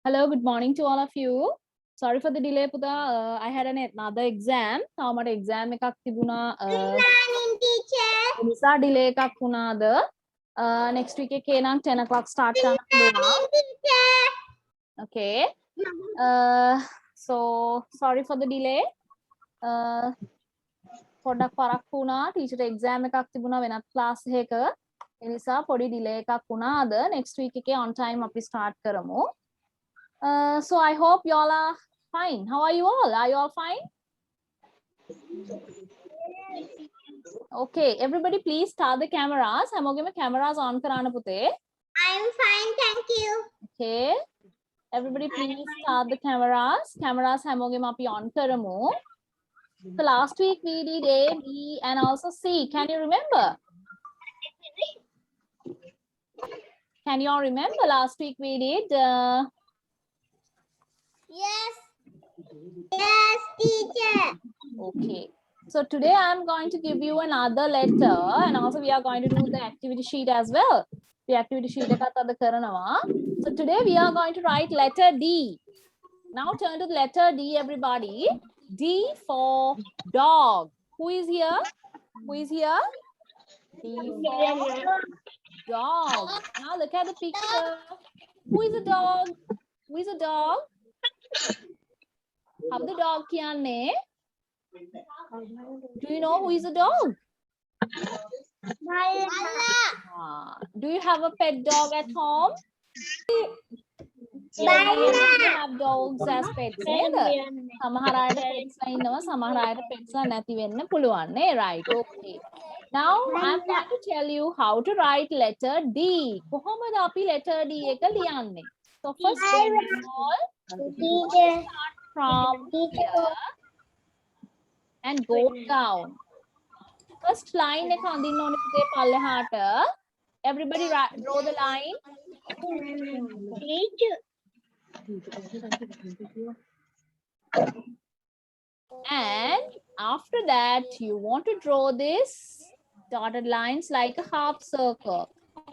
Hello, good morning to all of you. Sorry for the delay, Puta. I had another exam. Tawamata exam එකක් තිබුණා. Good morning, teacher. ඒ නිසා delay එකක් වුණාද. Next week එකේ නම් 10 o'clock start කරන්න Good පුළුවන්. morning, teacher. Okay. So sorry for the delay. පොඩ්ඩක් පරක්කු වුණා. ටීචර් exam එකක් තිබුණා වෙනත් class එකක. ඒ නිසා පොඩි delay එකක් වුණාද. Next week එකේ on time අපි start කරමු. So I hope y'all are fine. How are you all? Are you all fine? Okay, everybody please start the cameras. හැමෝගෙම cameras on කරන්න පුතේ. I'm fine, thank you. Okay. Everybody please start the cameras. Cameras හැමෝගෙම අපි on කරමු. So last week we did A, B and also C. Can you remember? Can you all remember last week we did Yes. Yes, teacher. Okay. So today I'm going to give you another letter and also we are going to do the activity sheet as well. The activity sheet එකත් අද කරනවා. So today we are going to write letter D. Now turn to the letter D, everybody. D for dog. Who is here? Who is here? D for dog. Now look at the picture. Who is a dog? Who is a dog? How the dog කියන්නේ? Do you know who is a dog? Do you have a pet dog at home? Yeah, we have dogs as pets. සමහර අයට pets ලා ඉන්නවා සමහර අයට pets ලා නැති වෙන්න පුළුවන් නේ, right? Okay. Now I'm going to tell you how to write letter D. කොහොමද අපි letter D එක ලියන්නේ? So first of all, start from here and go down. First line එක අඳින්න ඕනේ පුතේ පල්ලෙහාට. Everybody draw the line. And after that, you want to draw this dotted lines like a half circle.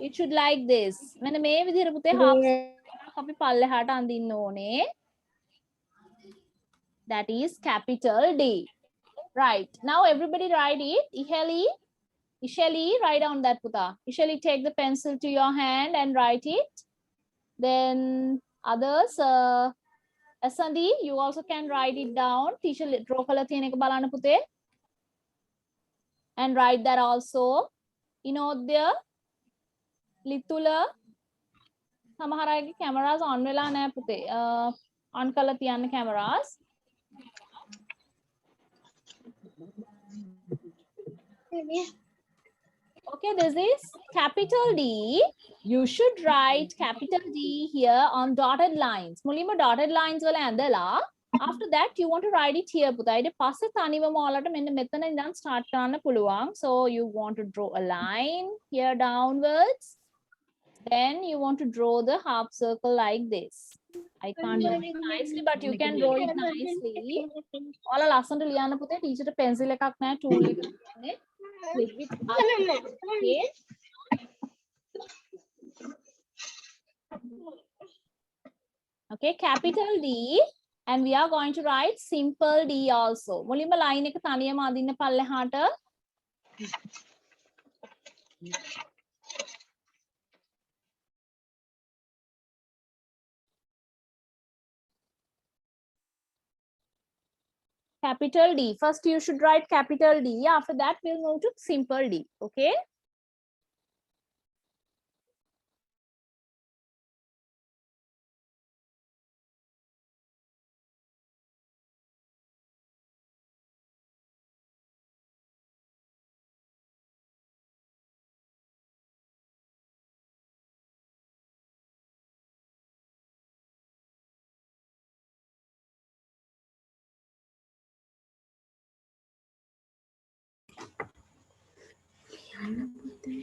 It should like this. මෙන්න මේ විදිහට පුතේ half circle අපි පල්ලෙහාට අඳින්න ඕනේ. That is capital D. Right. Now everybody write it. Ishali, write down that puta. Ishali, take the pencil to your hand and write it. Then others, Asandi, you also can write it down. Teacher draw kala thiyena එක බලන්න පුතේ. And write that also. Inodya, Litula, සමහර අයගේ cameras on වෙලා නැහැ පුතේ. On කළා තියන්න cameras. Okay, this is capital D. You should write capital D here on dotted lines. මුලින්ම dotted lines වල ඇඳලා after that you want to write it here පුතා. ඊට පස්සේ තනිවම ඔයාලට මෙන්න මෙතන ඉඳන් start කරන්න පුළුවන්. So you want to draw a line here downwards. Then you want to draw the half circle like this. I can't do it nicely, but you can draw it nicely. ඔයාලා ලස්සනට ලියන්න පුතේ. ටීචර්ට pencil එකක් නැහැ, tool එකක් තියෙන්නේ. Click it up. Okay. Okay, capital D, and we are going to write simple D also. මුලින්ම line එක තනියම අදින්න පල්ලෙහාට. Capital D. First you should write capital D. After that we'll move to simple D. Okay.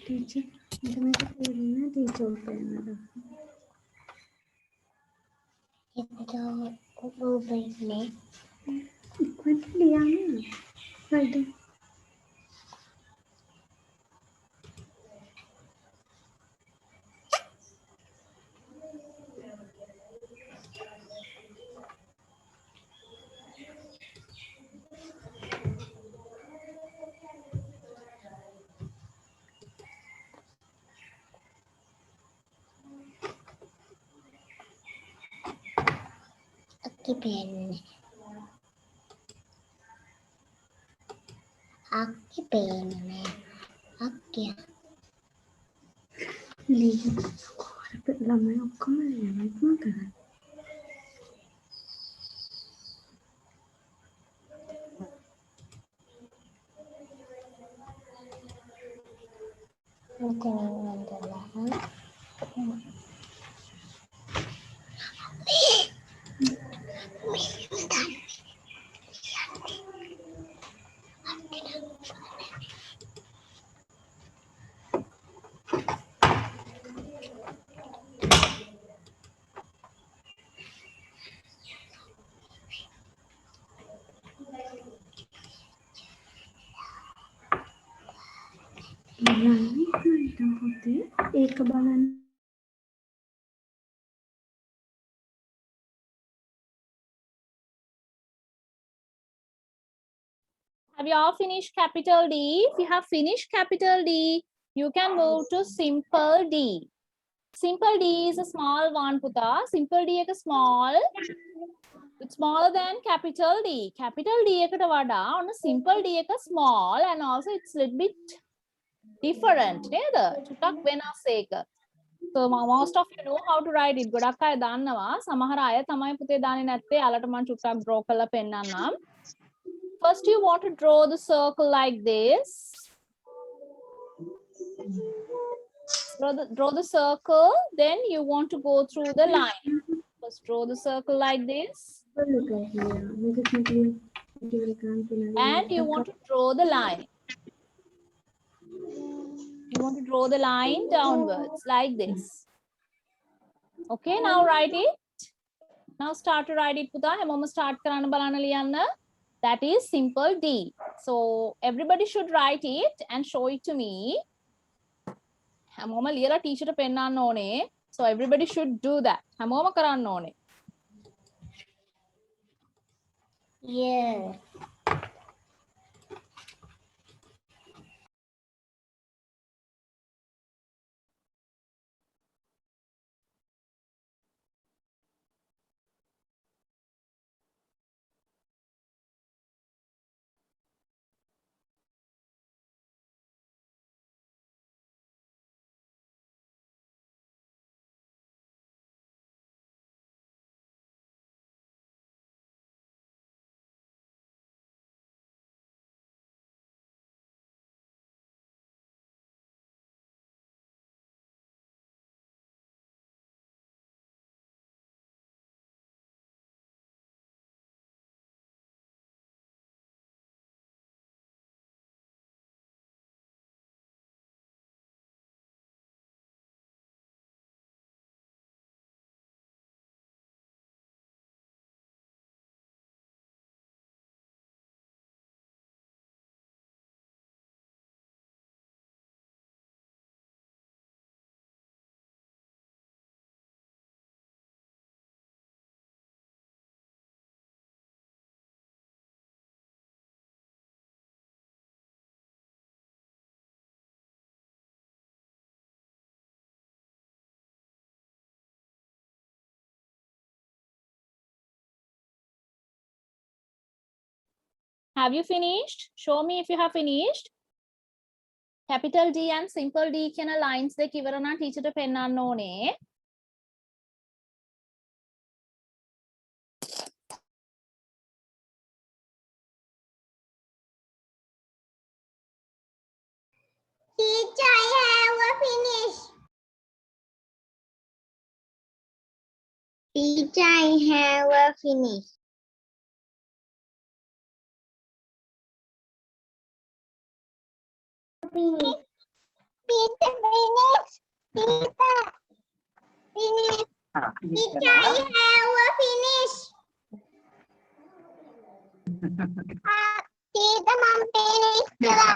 teacher Occupant. Occupant. Okay. ළමයි ඔක්කොම ලියනවා කරන්නේ. ළමයි ඉක්මනට පොතේ ඒක බලන්න. Have you all finished capital D? If you have finished capital D, you can move to simple D. Simple D is a small one, Puta. Simple D is small. It's smaller than capital D. Capital D is on a simple D is small, and also it's a little bit different. So most of you know how to write it. ගොඩක් අය දන්නවා. සමහර අය තමයි පුතේ දන්නේ නැත්තේ. යාලට මම චුට්ටක් draw කරලා පෙන්නන්නම්. First you want to draw the circle like this. Draw the circle, then you want to go through the line. First draw the circle like this. And you want to draw the line. You want to draw the line downwards like this. Okay, now write it. Now start to write it, Puta. Hamoma start karana balana liyanna. That is simple D. So everybody should write it and show it to me. Hamoma liyala teacher ta pennanna one. So everybody should do that. Hamoma karanna one. Yeah. Have you finished? Show me if you have finished. Capital D and simple D කියන lines දෙක ඉවර නම් teacher ට පෙන්නන්න ඕනේ. Teacher, I have finished. Teacher, I have finished. Teacher, finish. Teacher, finish. Teacher, I have finished. Teacher, mom finished. Yeah.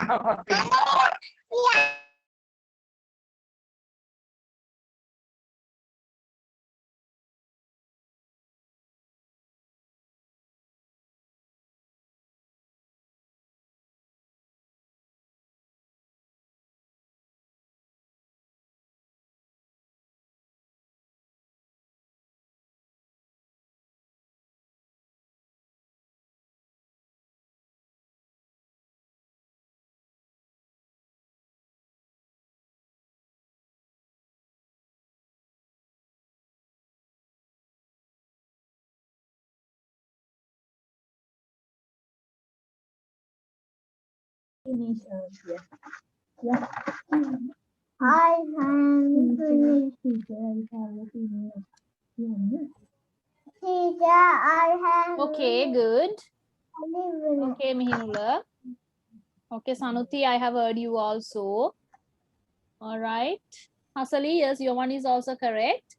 finish earlier. Yeah. I have finished. Teacher, I have finished. Yeah. Teacher, I have Okay, good. finished. Okay, Mihinula. Okay, Sanuti, I have heard you also. All right. Hasali, yes, your one is also correct.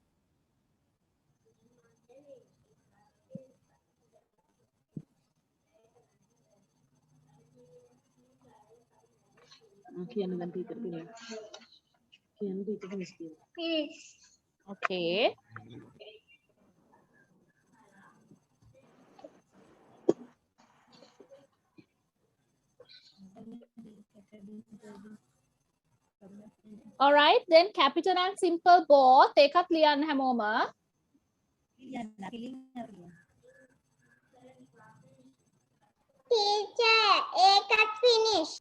Finished. Okay. All right, then capital and simple both. Ekat liyan hamoma. Teacher, ekat finish.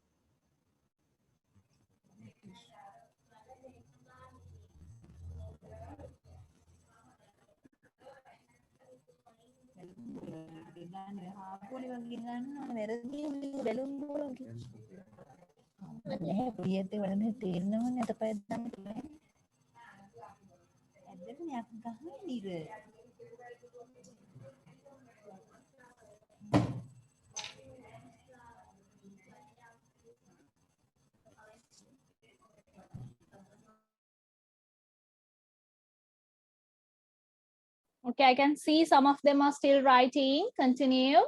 Okay, I can see some of them are still writing. Continue.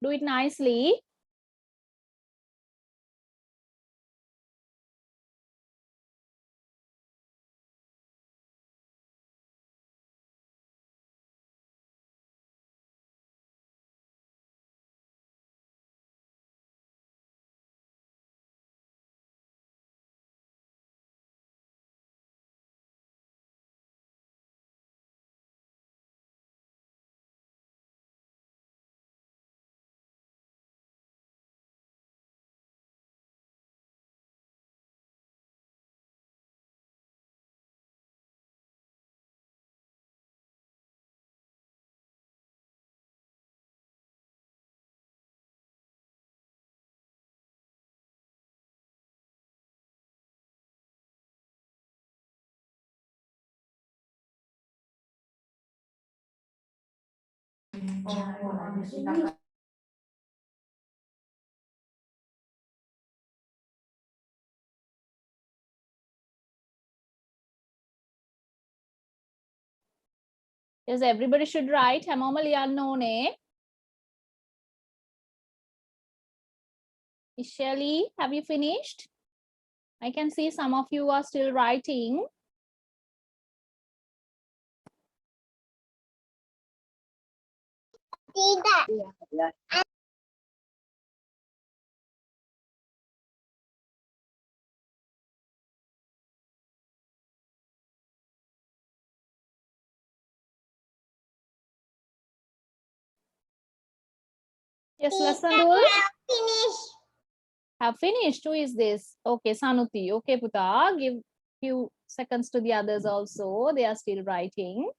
Do it nicely. Yes, everybody should write. Hamoma liyan none. Ishali, have you finished? I can see some of you are still writing. Tidak. Yes, lesson Teacher, rule. finish. Have finished. Who is this? Okay, Sanuti. Okay, Puta. Give few seconds to the others also. They are still writing.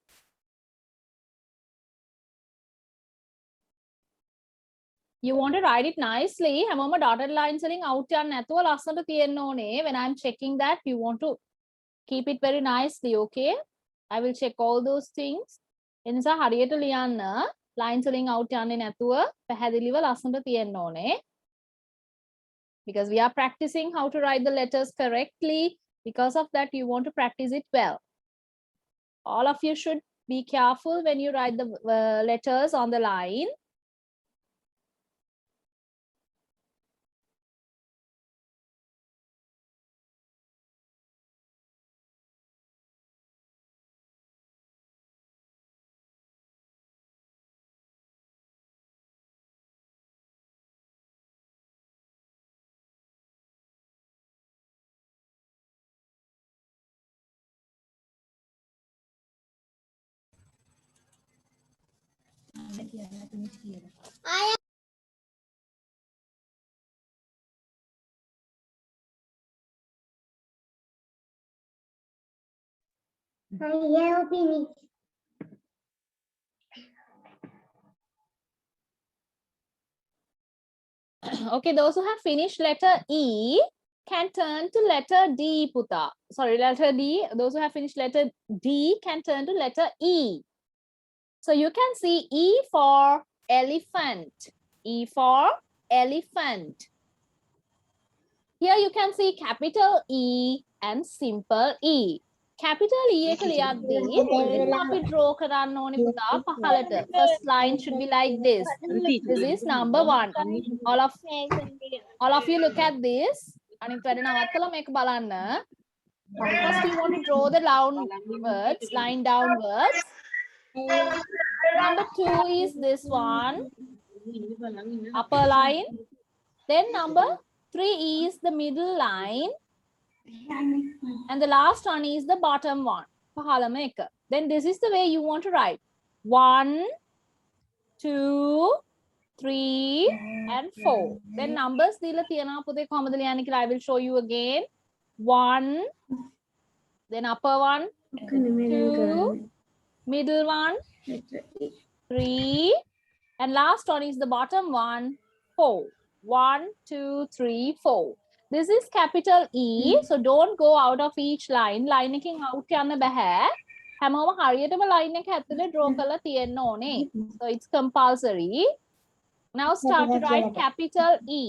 You want to write it nicely. Hamoma dotted lines selling out and nathuwa lasanta tiyenna one. When I'm checking that, you want to keep it very nicely, okay? I will check all those things. එනිසා හරියට ලියන්න lines වලින් out යන්නේ නැතුව පැහැදිලිව ලස්සනට තියෙන්න ඕනේ. Because we are practicing how to write the letters correctly. Because of that, you want to practice it well. All of you should be careful when you write the letters on the line. I have finished. Okay, those who have finished letter E can turn to letter D, Puta. Sorry, letter D. Those who have finished letter D can turn to letter E. So you can see E for elephant. E for elephant. Here you can see capital E and simple E. Capital E එක ලියද්දී මුලින්ම අපි draw කරන්න ඕනේ පුතා පහළට. First line should be like this. This is number 1. All of you look at this. අනිත් වැඩ නවත්තලා මේක බලන්න. First you want to draw the line downwards. Number 2 is this one. Upper line. Then number 3 is the middle line. And the last one is the bottom one. පහළම එක. Then this is the way you want to write. 1, 2, 3, and 4. Then numbers දීලා තියෙනවා පුතේ කොහමද ලියන්නේ කියලා I will show you again. 1, then upper one, 2, middle one, 3, and last one is the bottom one, 4. 1, 2, 3, 4. This is capital E, so don't go out of each line. Line එකෙන් out යන්න බෑ. හැමෝම හරියටම line එක ඇතුලේ draw කරලා තියෙන්න ඕනේ. So it's compulsory. Now start to write capital E.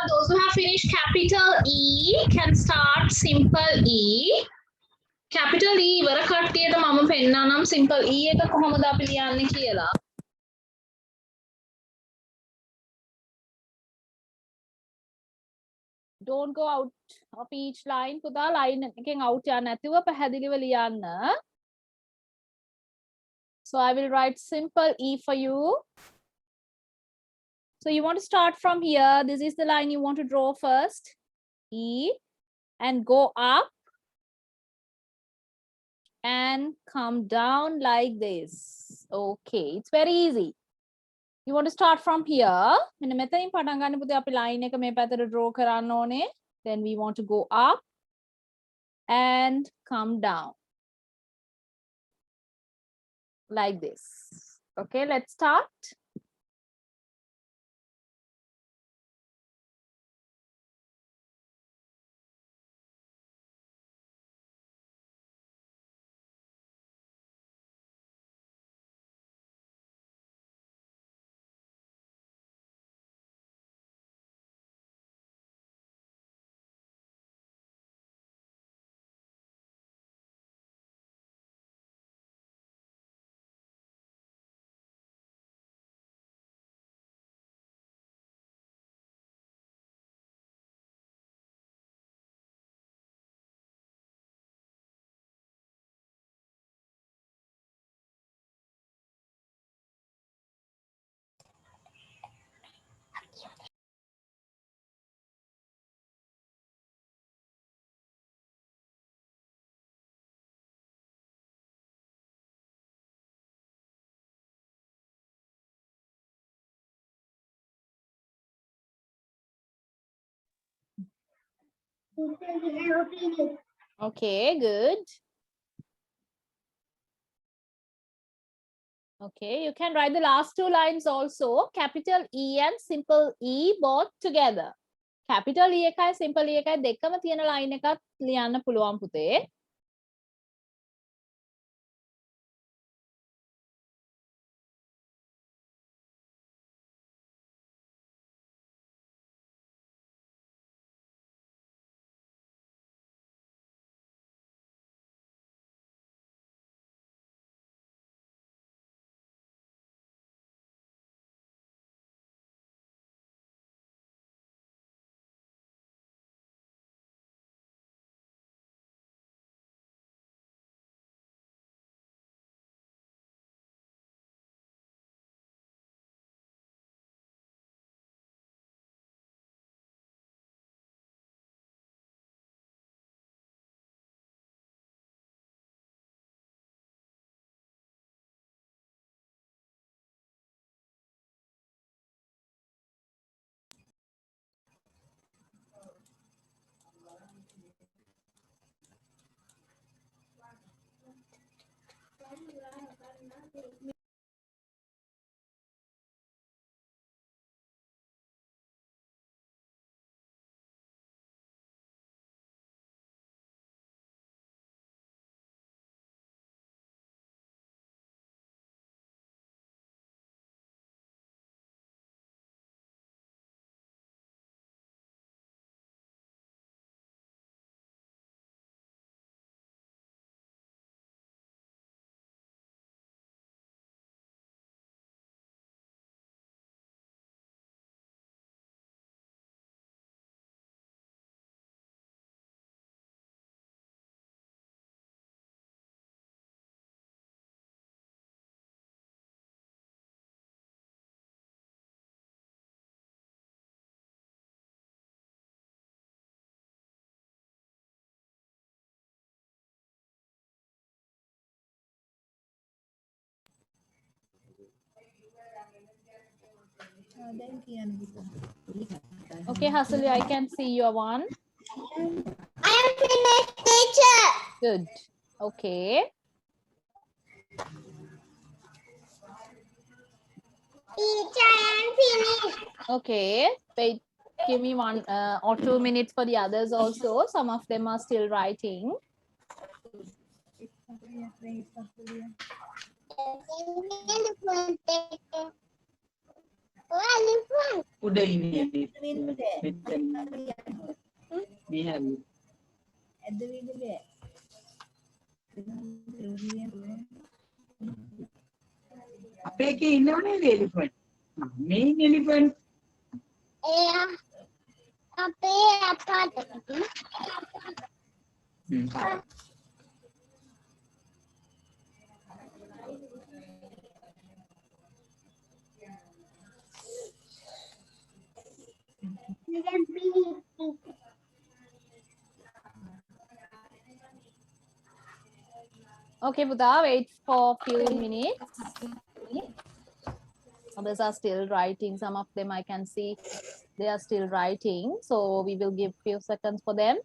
Those who have finished capital E can start simple E. Capital E ඉවර කට්ටියට මම පෙන්නනම් simple E එක කොහොමද අපි ලියන්නේ කියලා. Don't go out of each line. පුතා line එකෙන් out යන්න නැතිව පැහැදිලිව ලියන්න. So I will write simple E for you. So you want to start from here. This is the line you want to draw first. E. And go up. And come down like this. Okay, it's very easy. You want to start from here. මෙන්න මෙතනින් පටන් ගන්න පුතේ අපි line එක මේ පැත්තට draw කරන්න ඕනේ. Then we want to go up. and come down like this. Okay, let's start. Okay, good. Okay, you can write the last two lines also. Capital E and simple E both together. Capital E එකයි simple E එකයි දෙකම තියෙන line එකක් ලියන්න පුළුවන් පුතේ. Okay, Hasali, I can see your one. I am finished, teacher. Good. Okay. Teacher, I am finished. Okay. Wait, give me 1 or 2 minutes for the others also. Some of them are still writing. Elephant, teacher. Elephant. උඩ ඉන්නේ මෙතන මේ හැරි අපේ එකේ ඉන්නවනේ elephant මේන් elephant Yeah. අපේ අපාට. Okay, Buddha, wait for a few minutes. Others are still writing. Some of them I can see they are still writing. So we will give few seconds for them.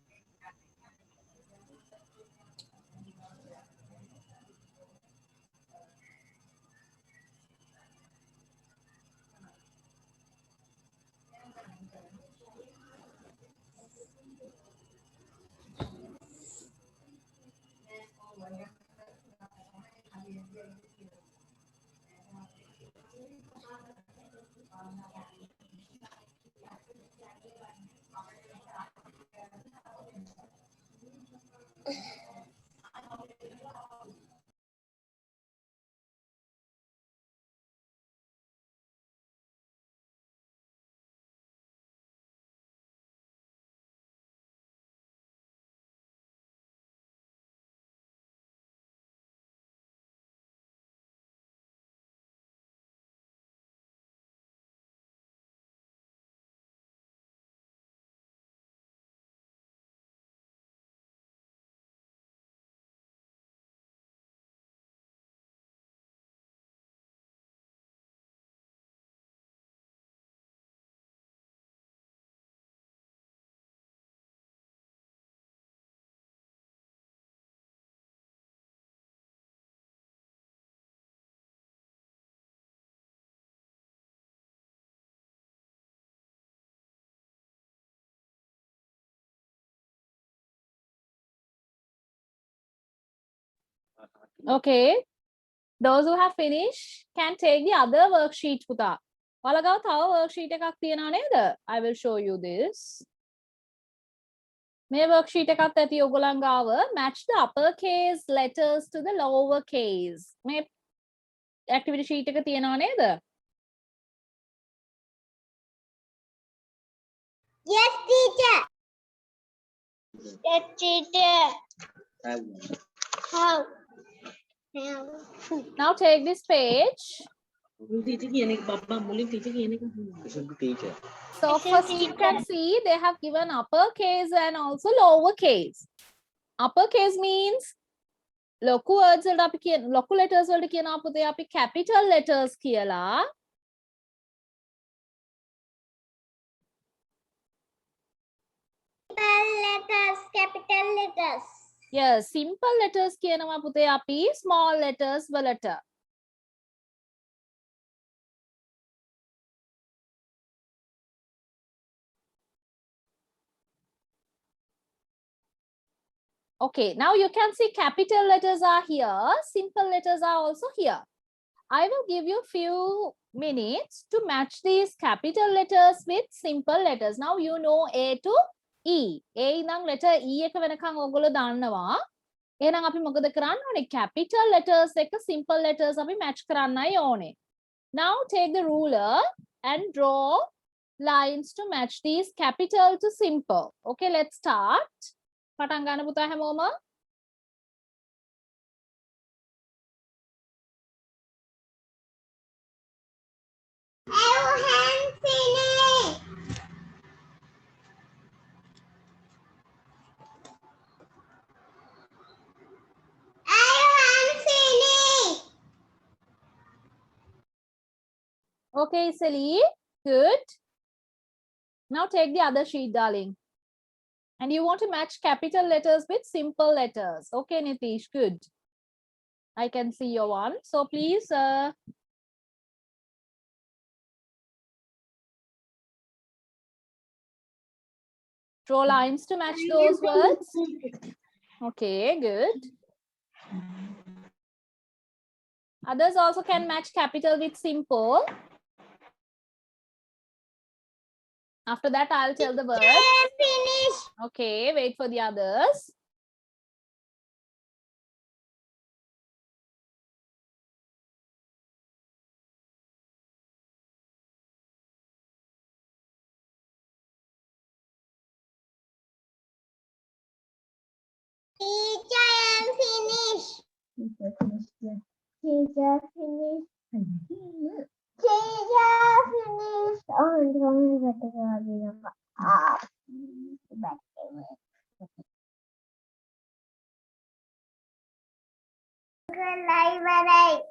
Okay. Those who have finished can take the other worksheet පුතා. ඔයාලා ගාව තව worksheet එකක් තියෙනවා නේද? I will show you this. මේ worksheet එකත් ඇති ඔයගොල්ලන් ගාව match the uppercase letters to the lower case. මේ activity sheet එක තියෙනවා නේද? Yes, teacher. Yes, teacher. How? Now take this page. So first you can see they have given uppercase and also lowercase. Uppercase means ලොකු words වලට අපි කියන ලොකු letters වලට කියනවා පුතේ අපි capital letters කියලා. Letters, capital letters. Yes, simple letters කියනවා පුතේ අපි small letters වලට. Okay, now you can see capital letters are here, simple letters are also here. I will give you few minutes to match these capital letters with simple letters. Now you know A to E. A ඉඳන් letter E එක වෙනකන් ඔයගොල්ලෝ දන්නවා. එහෙනම් අපි මොකද කරන්න ඕනේ? Capital letters එක simple letters අපි match කරන්නයි ඕනේ. Now take the ruler and draw lines to match these capital to simple. Okay, let's start. පටන් ගන්න පුතා හැමෝම. I haven't finished. I haven't finished. Okay, Sally. Good. Now take the other sheet, darling. And you want to match capital letters with simple letters. Okay, Nitish, good. I can see your one. So please draw lines to match those words. Okay, good. Others also can match capital with simple. After that, I'll tell the words. I finished. Okay, wait for the others. Teacher, I am finished. Teacher, finished. Teacher, finished. Oh, don't let it go. Back library.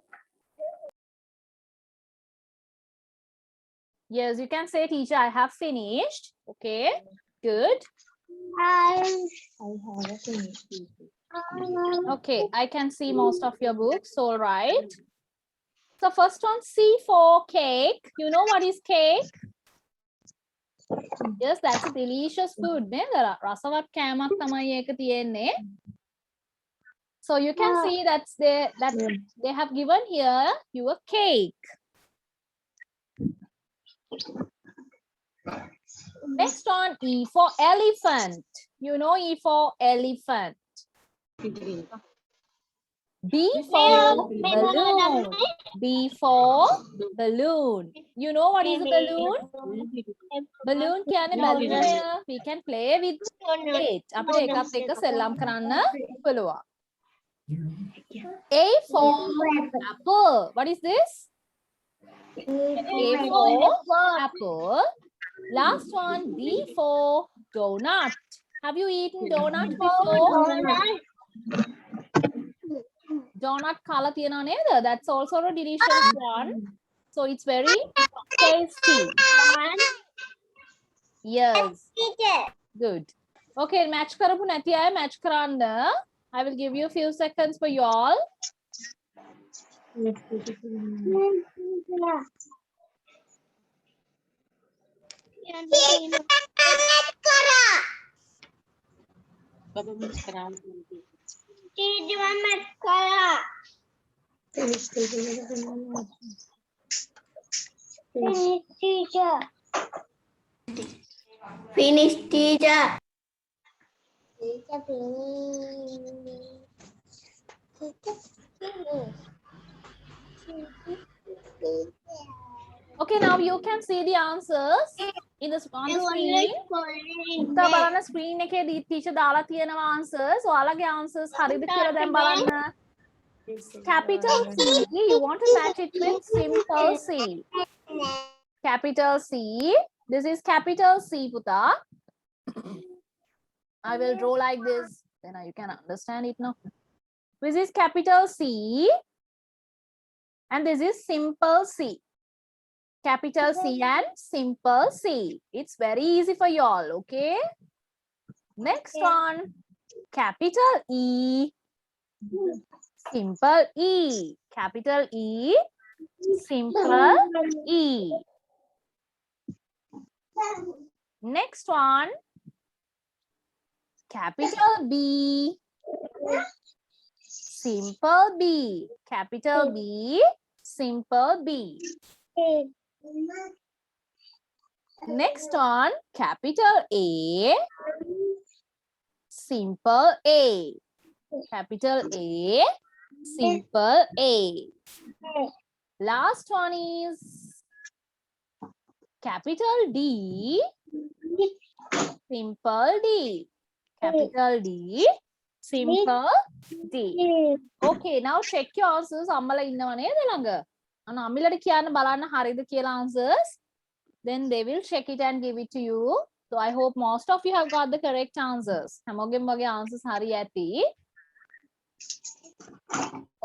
Yes, you can say, teacher, I have finished. Okay, good. I have finished. Okay, I can see most of your books. All right. So first one, C for cake. You know what is cake? Yes, that's a delicious food. නේද? රසවත් කෑමක් තමයි ඒක තියෙන්නේ. So you can see that they have given here your cake. Next on E for elephant. You know E for elephant. B for balloon. B for balloon. You know what is a balloon? Balloon කියන්නේ balloon. We can play with it. අපිට එකත් එක්ක සෙල්ලම් කරන්න පුළුවන්. A for apple. What is this? A for apple. Last one, D for donut. Have you eaten donut before? Donut kala tiyena neda? That's also a delicious one. So it's very tasty. Yes. Good. Okay, match karapu nati ay match karanna. I will give you a few seconds for y'all. Finish, teacher. Okay, now you can see the answers in the on the screen. Uttara බලන්න screen එකේ teacher දාලා තියෙනවා answers. ඔයාලගේ answers හරිද කියලා දැන් බලන්න. Capital C, you want to match it with simple C. Capital C. This is capital C, Puta. I will draw like this. Then you can understand it now. This is capital C. And this is simple C. Capital C and simple C. It's very easy for y'all, okay? Next one. Capital E. Simple E. Capital E. Simple E. Next one. Capital B. Simple B. Capital B. Simple B. Next one. Capital A. Simple A. Capital A. Simple A. Last one is capital D. Simple D. Capital D. Simple D. Okay, now check your answers. අම්මලා ඉන්නව නේද ළඟ? අන්න අම්මිලට කියන්න බලන්න හරිද කියලා answers. Then they will check it and give it to you. So I hope most of you have got the correct answers. හැමෝගෙම වගේ answers හරි ඇති.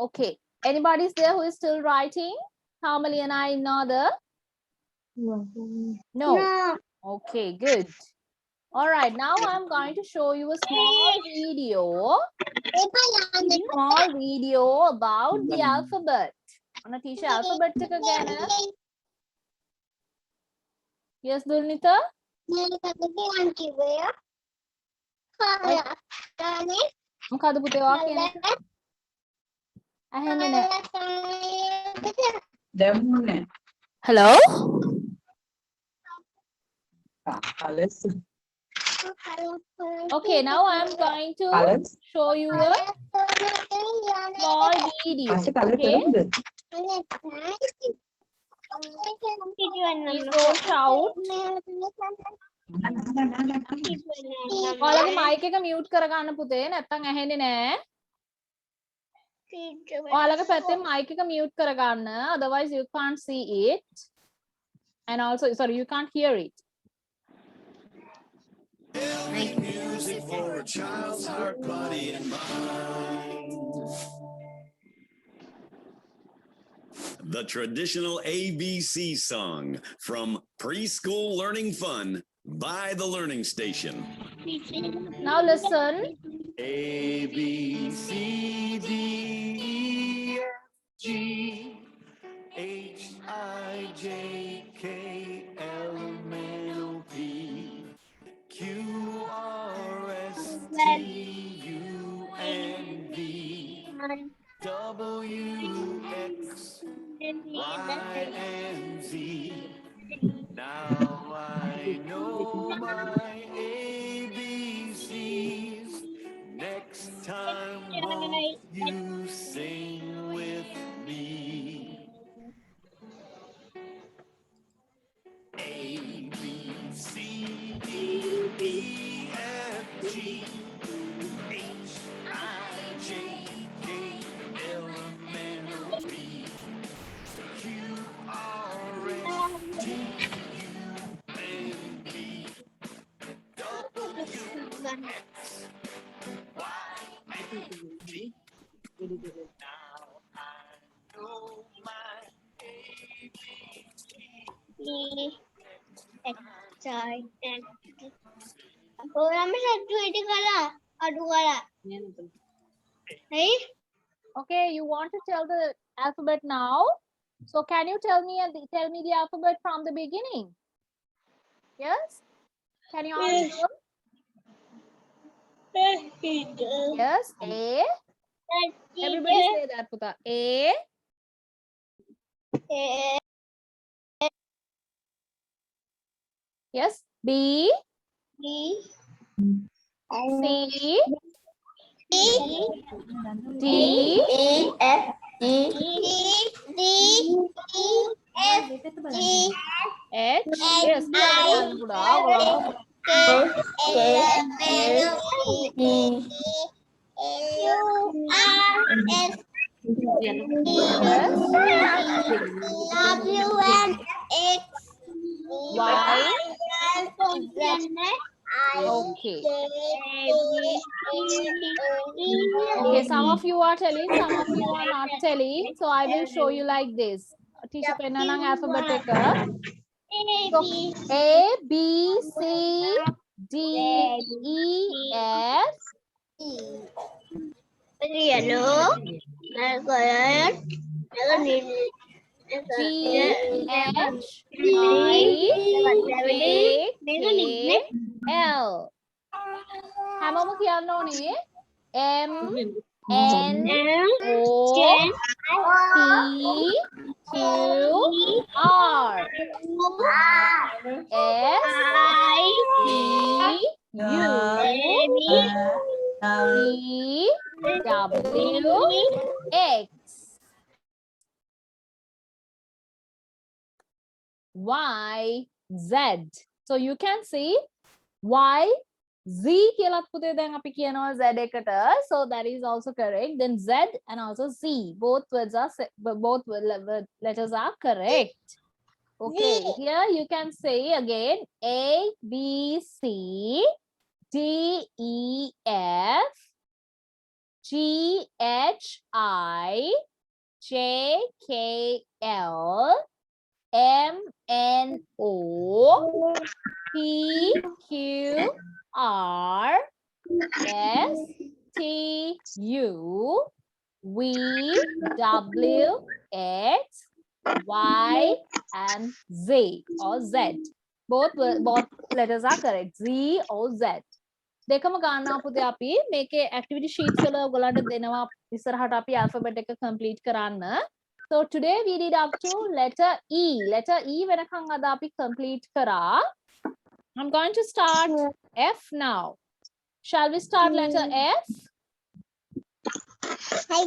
Okay. Anybody is there who is still writing? Kamali and I innada? No. Okay, good. All right, now I'm going to show you a small video. Small video about the alphabet. Anna teacher alphabet එක ගැන. Yes, Dulnita? මොකද පුතේ ඔයා කියන්නේ? ඇහෙන්නේ නැහැ. දැම්මුනේ. Hello? Colors. Okay, now I'm going to Colors. show you a small video. Asha color Okay? කරමුද? Please don't shout. ඔයාලගේ mic එක mute කරගන්න පුතේ නැත්තම් ඇහෙන්නේ නැහැ. ඔයාලගේ පැත්තෙන් mic එක mute කරගන්න. Otherwise you can't see it. And also, sorry, you can't hear it. Music for a child's heart, body, and mind. The traditional ABC song from Preschool Learning Fun by the Learning Station. Now listen. A, B, C, D, E, F, G, H, I, J, K, L, M, N, O, P, Q, R, S, T, U, N, V, W, X, Y, and Z. Now I know my ABCs. Next time Okay, you want to tell the alphabet now? So can you tell me the alphabet from the beginning? Yes? Can you answer? Yes. A. Everybody say that, Puta. A. Yes. B. C. D. H. Yes. Yes. Y. Okay. Okay, some of you are telling, some of you are not telling. So I will show you like this. Teacher Penanang alphabet. So A, B, C, D, E, F, G, H, I, J, K, L. හැමෝම කියන්න ඕනේ M, N, O, P, Q, R, S, T, U, V, W, X, Y, Z. So you can see Y, Z කියලාත් පුතේ දැන් අපි කියනවා Z එකට. So that is also correct. Then Z and also Z. Both letters are correct. Okay, here you can say again A, B, C, D, E, F, G, H, I, J, K, L, M, N, O, P, Q, R, S, T, U, V, W, X, Y, and Z or Z. Both letters are correct. Z or Z. දෙකම ගන්නවා පුතේ අපි මේකේ activity sheets වල ඔයගලන්ට දෙනවා ඉස්සරහට අපි alphabet එක complete කරන්න. So today we did up to letter E. Letter E වෙනකන් අද අපි complete කරා. I'm going to start F now. Shall we start letter F? Shall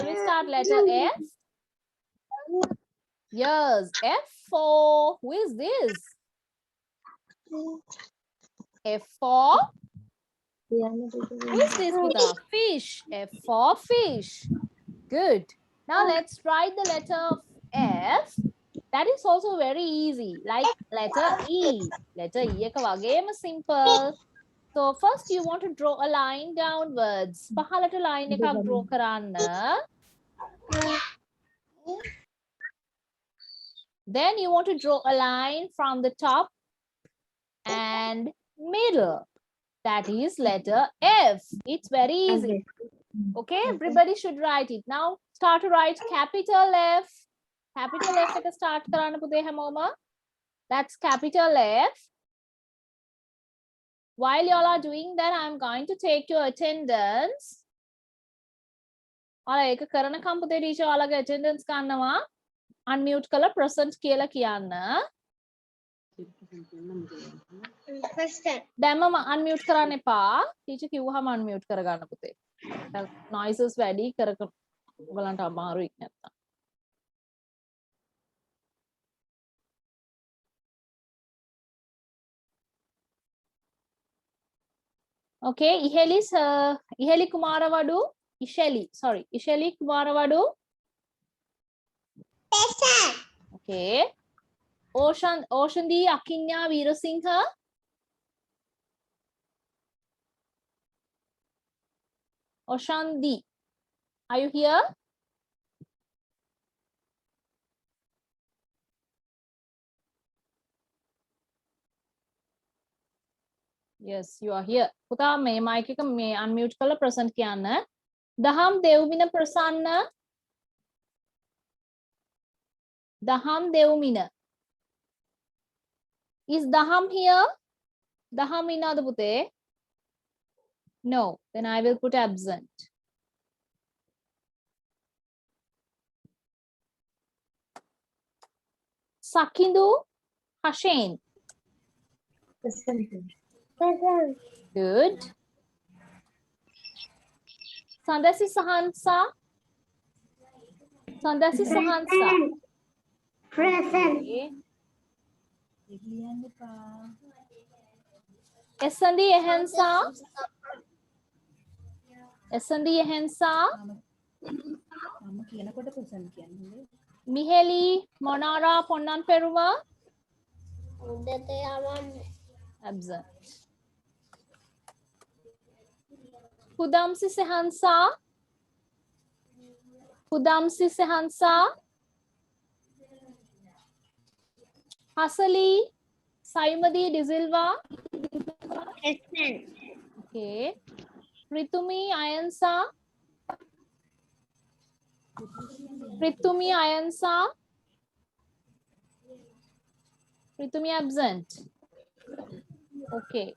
we start letter F? Yes, F for, who is this? F for, who is this with a fish? F for fish. Good. Now let's write the letter F. That is also very easy, like letter E. Letter E එක වගේම simple. So first you want to draw a line downwards. පහළට line එකක් draw කරන්න. Then you want to draw a line from the top and middle. That is letter F. It's very easy. Okay, everybody should write it. Now start to write capital F. Capital F එක start කරන්න පුතේ හැමෝම. That's capital F. While y'all are doing that, I'm going to take your attendance. ඔයාලා ඒක කරනකම් පුතේ teacher ඔයාලගේ attendance ගන්නවා. Unmute කරලා present කියලා කියන්න. දැම්මම unmute කරන්න එපා. teacher කිව්වහම unmute කරගන්න පුතේ. noises වැඩි කරක ඔයගලන්ට අමාරුයි නැත්තම්. Okay, Iheli Kumaravadu. Isheli Kumaravadu. Okay. Ocean D Akinya Veerasinghe. Oshandi, are you here? Yes, you are here. පුතා මේ mic එක මේ unmute කරලා present කියන්න. දහම් දෙව්මින ප්‍රසන්න. දහම් දෙව්මින. Is Daham here? Daham ඉන්නවද පුතේ? No, then I will put absent. Sakindu Hashain. Present. Good. Sandasi Sahansa. Sandasi Sahansa. Present. Okay. Esandi Ehensa. Esandi Ehensa. Miheli Monara Ponnan Peruma. Absent. Pudamsi Sehansa. Pudamsi Sehansa. Hasali Saimadi Dizilva. Present. Okay. Pritumi Ayansa. Pritumi Ayansa. Pritumi absent. Okay.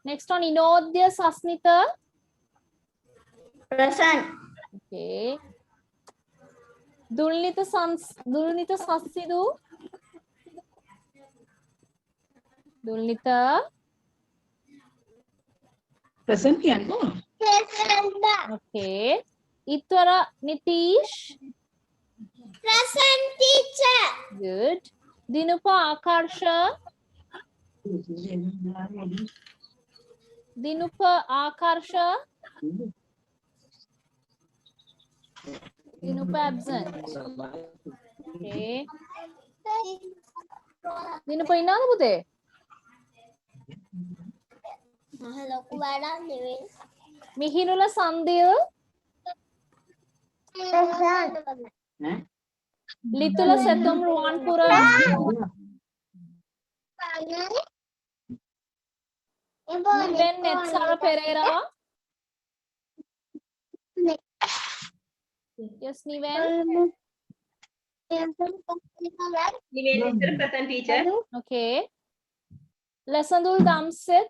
Next on Inodya Sasnita. Present. Okay. Dulnita Sasidu. Dulnita. present කියන්නෝ. Present. Okay. Itwara Nitish. Present, teacher. Good. Dinupa Akarsha. Dinupa Akarsha. Dinupa absent. Okay. Dinupa ඉන්නවද පුතේ? ලොකු වැඩක් නෙවෙයි. Mihinula Sandil. Present. ඈ Litula Setum Ruwanpura. Niven Netsara Pereira. Yes, Niven. Present, teacher. Okay. Lesandul Damsit.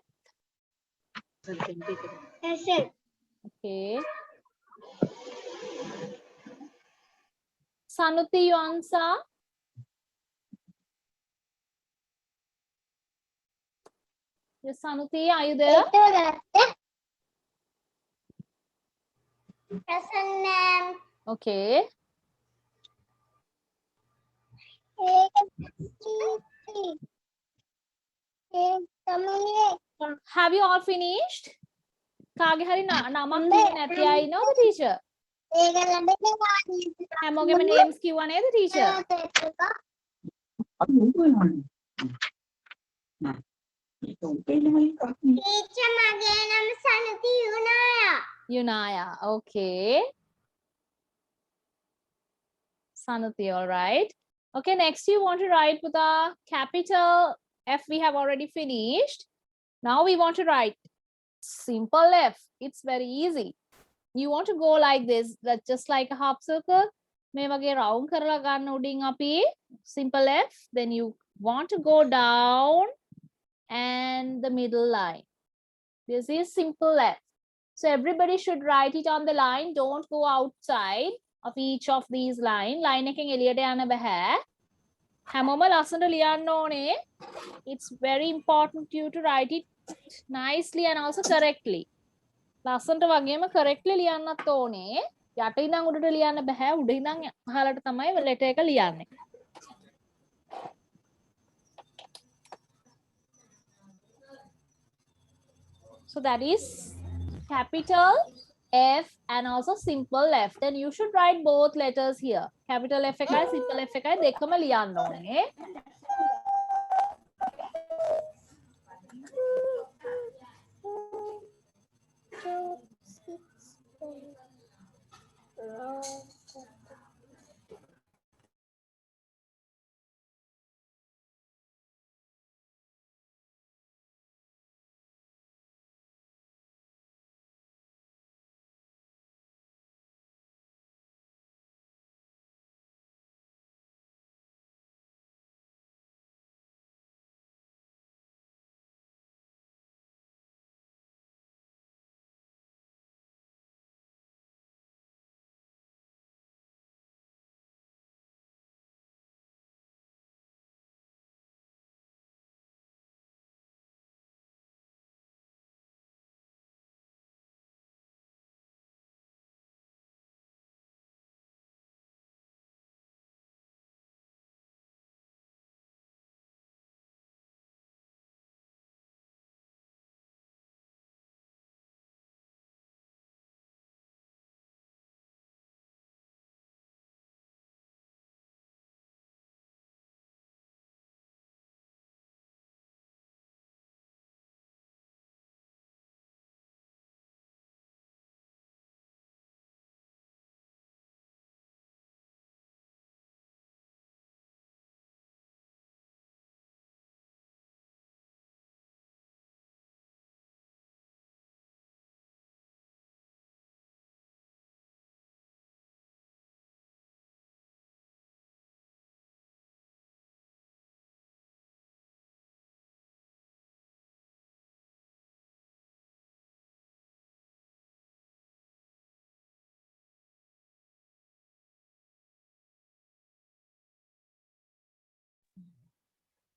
Present. Okay. Sanuti Yuansa. Yes, Sanuti, are you there? Present, ma'am. Okay. Have you all finished? කාගේ හරි නමක් කිව්වේ නැති අය ඉන්නවද teacher? හැමෝගෙම names කිව්වා නේද teacher? අපි මොකෝනවනේ. ඒක උපේලම එකක් නේ. Teacher, මගේ නම සනති යුනායා. Yunaya. Okay. Sanuti, all right. Okay, next you want to write with a capital F. We have already finished. Now we want to write simple F. It's very easy. You want to go like this, that's just like a half circle. මේ වගේ round කරලා ගන්න උඩින් අපි simple F. Then you want to go down and the middle line. This is simple F. So everybody should write it on the line. Don't go outside of each of these line. Line එකෙන් එළියට යන්න බෑ. හැමෝම ලස්සනට ලියන්න ඕනේ. It's very important you to write it nicely and also correctly. ලස්සනට වගේම correctly ලියන්නත් ඕනේ. යට ඉඳන් උඩට ලියන්න බෑ. උඩ ඉඳන් පහළට තමයි letter එක ලියන්නේ. So that is capital F and also simple F. Then you should write both letters here. Capital F එකයි simple F එකයි දෙකම ලියන්න ඕනේ.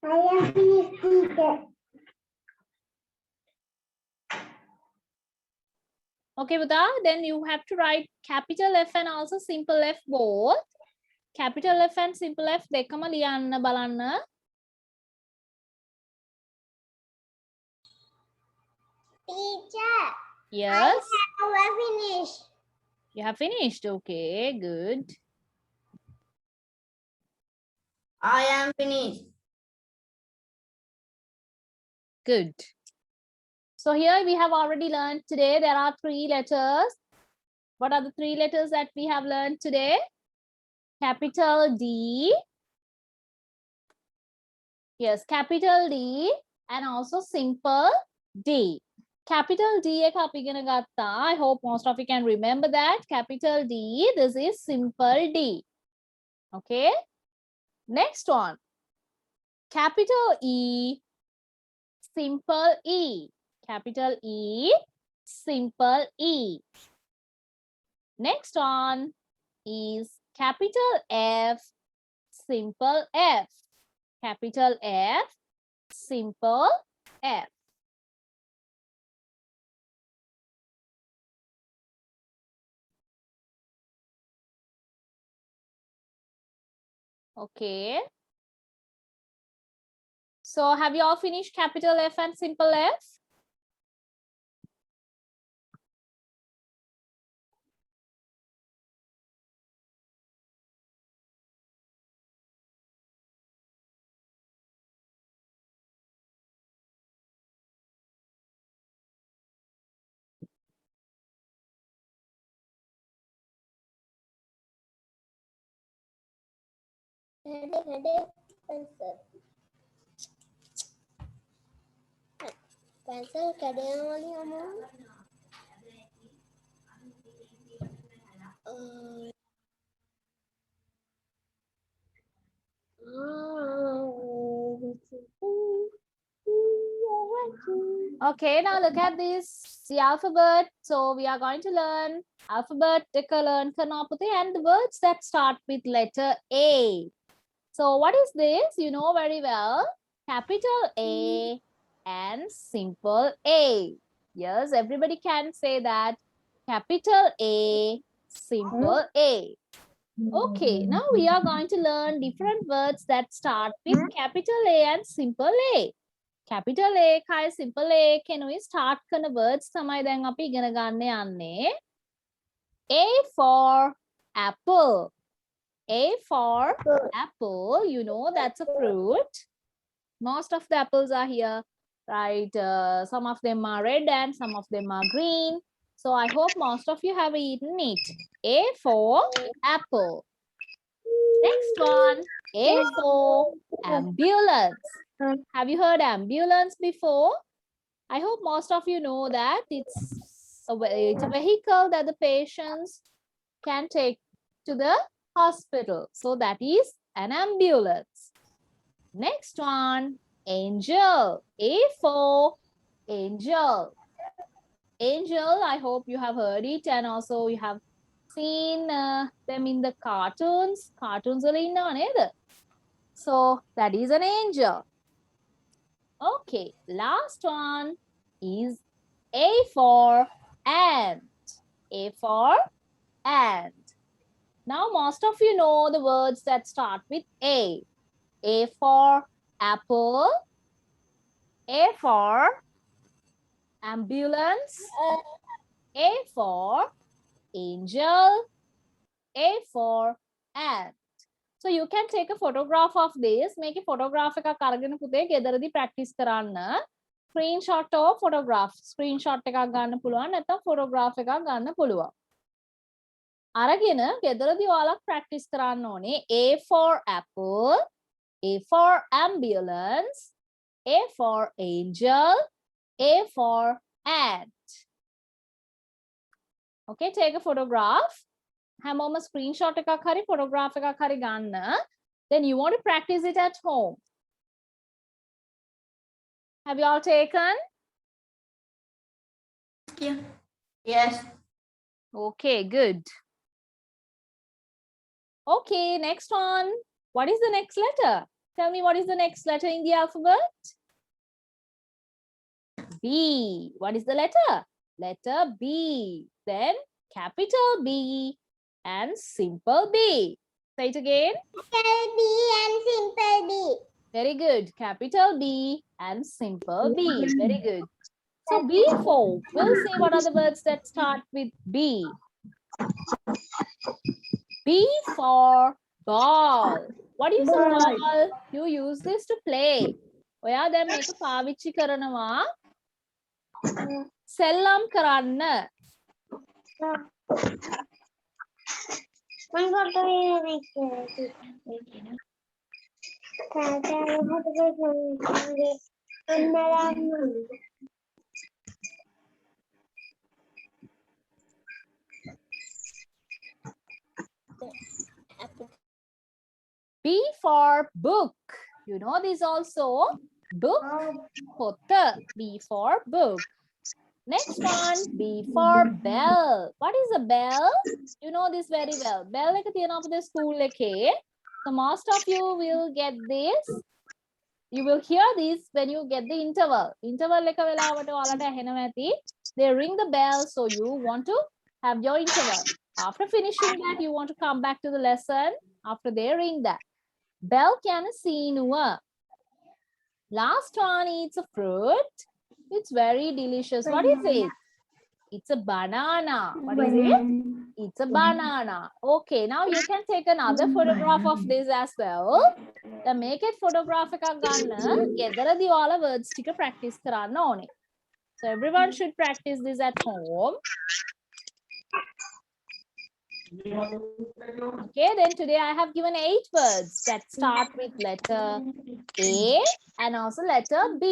I am finished, teacher. Okay, Buddha, then you have to write capital F and also simple F both. Capital F and simple F දෙකම ලියන්න බලන්න. Teacher, Yes, I have finished. you have finished. Okay, good. I am finished. Good. So here we have already learned today there are 3 letters. What are the 3 letters that we have learned today? Capital D. Yes, capital D and also simple D. Capital D එක අපි ඉගෙන ගත්තා. I hope most of you can remember that. Capital D, this is simple D. Okay. Next one. Capital E, simple E. Capital E, simple E. Next one is capital F, simple F. Capital F, simple F. Okay. So have you all finished capital F and simple F? Pencil කැඩෙන වලින් අමු. Okay, now look at this, the alphabet. So we are going to learn alphabet, learn Kanapati, and the words that start with letter A. So what is this? You know very well. Capital A and simple A. Yes, everybody can say that. Capital A, simple A. Okay, now we are going to learn different words that start with capital A and simple A. Capital A kai simple A කෙනුයි start කරන words තමයි දැන් අපි ඉගෙන ගන්න යන්නේ. A for apple. A for apple, you know that's a fruit. Most of the apples are here, right? Some of them are red and some of them are green. So I hope most of you have eaten it. A for apple. Next one, A for ambulance. Have you heard ambulance before? I hope most of you know that it's a vehicle that the patients can take to the hospital. So that is an ambulance. Next one, angel. A for angel. Angel, I hope you have heard it and also you have seen them in the cartoons. Cartoons වල ඉන්නව නේද? So that is an angel. Okay, last one is A for ant. A for ant. Now most of you know the words that start with A. A for apple. A for ambulance. A for angel. A for ant. So you can take a photograph of this. Make a photograph එකක් අරගෙන පුතේ ගෙදරදී practice කරන්න. Screenshot or photograph. Screenshot එකක් ගන්න පුළුවන් නැත්නම් photograph එකක් ගන්න පුළුවන්. අරගෙන ගෙදරදී ඔයාලා practice කරන්න ඕනේ. A for apple. A for ambulance. A for angel. A for ant. Okay, take a photograph. හැමෝම screenshot එකක් හරි photograph එකක් හරි ගන්න. Then you want to practice it at home. Have you all taken? Yeah. Yes. Okay, good. Okay, next one. What is the next letter? Tell me what is the next letter in the alphabet? B. What is the letter? Letter B. Then capital B and simple B. Say it again. Capital B and simple B. Very good. Capital B and simple B. Very good. So B4. We'll see what are the words that start with B. B for ball. What is a ball? You use this to play. ඔයා දැන් මේක පාවිච්චි කරනවා සෙල්ලම් කරන්න. One bottle is B for book. You know this also. Book. Pota. B for book. Next one. B for bell. What is a bell? You know this very well. Bell එක තියෙනවා අපේ school එකේ. So most of you will get this. You will hear this when you get the interval. Interval එක වෙලාවට ඔයාලට ඇහෙනවා ඇති. They ring the bell, so you want to have your interval. After finishing that, you want to come back to the lesson after they ring that. Bell can seenuwa. Last one eats a fruit. It's very delicious. What is it? It's a banana. What is it? It's a banana. Okay, now you can take another photograph of this as well. Then make it photograph එකක් ගන්න. ගෙදරදී ඔයාලා words ටික practice කරන්න ඕනේ. So everyone should practice this at home. Okay, then today I have given 8 words that start with letter A and also letter B.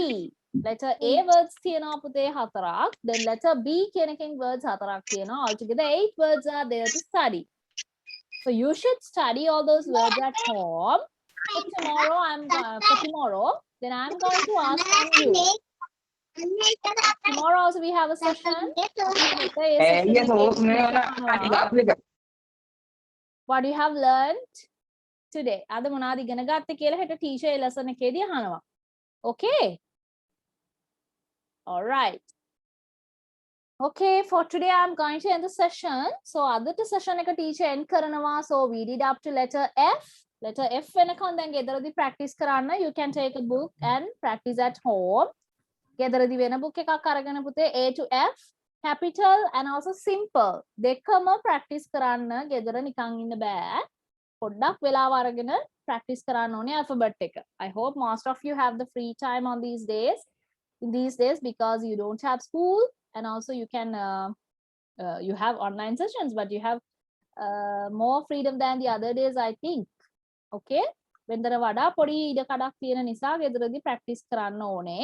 Letter A words තියෙනවා පුතේ 4ක්. Then letter B කියන එකෙන් words 4ක් තියෙනවා. Altogether 8 words are there to study. So you should study all those words at home. For tomorrow, then I'm going to ask you. Tomorrow also we have a session. What you have learned today? අද මොනවද ඉගෙන ගත්තේ කියලා හෙට teacher lesson එකේදී අහනවා. Okay? All right. Okay, for today I'm going to end the session. So අදට session එක teacher end කරනවා. So we did up to letter F. Letter F වෙනකන් දැන් ගෙදරදී practice කරන්න. You can take a book and practice at home. ගෙදරදී වෙන book එකක් අරගෙන පුතේ A to F. Capital and also simple. දෙකම practice කරන්න ගෙදර නිකන් ඉන්න බෑ. පොඩ්ඩක් වෙලාව අරගෙන practice කරන්න ඕනේ alphabet එක. I hope most of you have the free time on these days. In these days because you don't have school and also you can you have online sessions but you have more freedom than the other days I think. Okay? වෙනදට වඩා පොඩි ඉඩ කඩක් තියෙන නිසා ගෙදරදී practice කරන්න ඕනේ.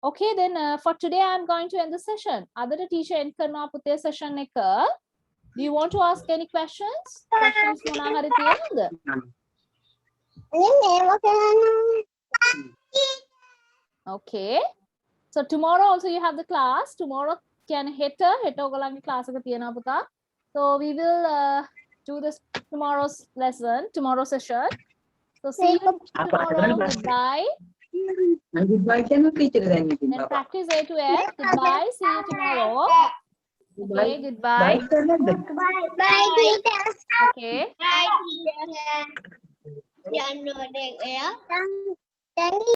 Okay, then for today I'm going to end the session. Other teacher end කරනවා පුතේ session එක. Do you want to ask any questions? Questions මොනවා හරි තියෙනවද? Okay. So tomorrow also you have the class. Tomorrow can හෙට ඔයගොල්ලන්ගේ class එක තියෙනවා පුතා. So we will do this tomorrow's lesson, tomorrow's session. So see you tomorrow. Goodbye. Goodbye කියනවා teacher දැන් ඉතින් Then practice A to F. Goodbye. See you tomorrow. Okay, goodbye. bye කරන්නද Bye, teacher. Okay. Bye, teacher. Thank you.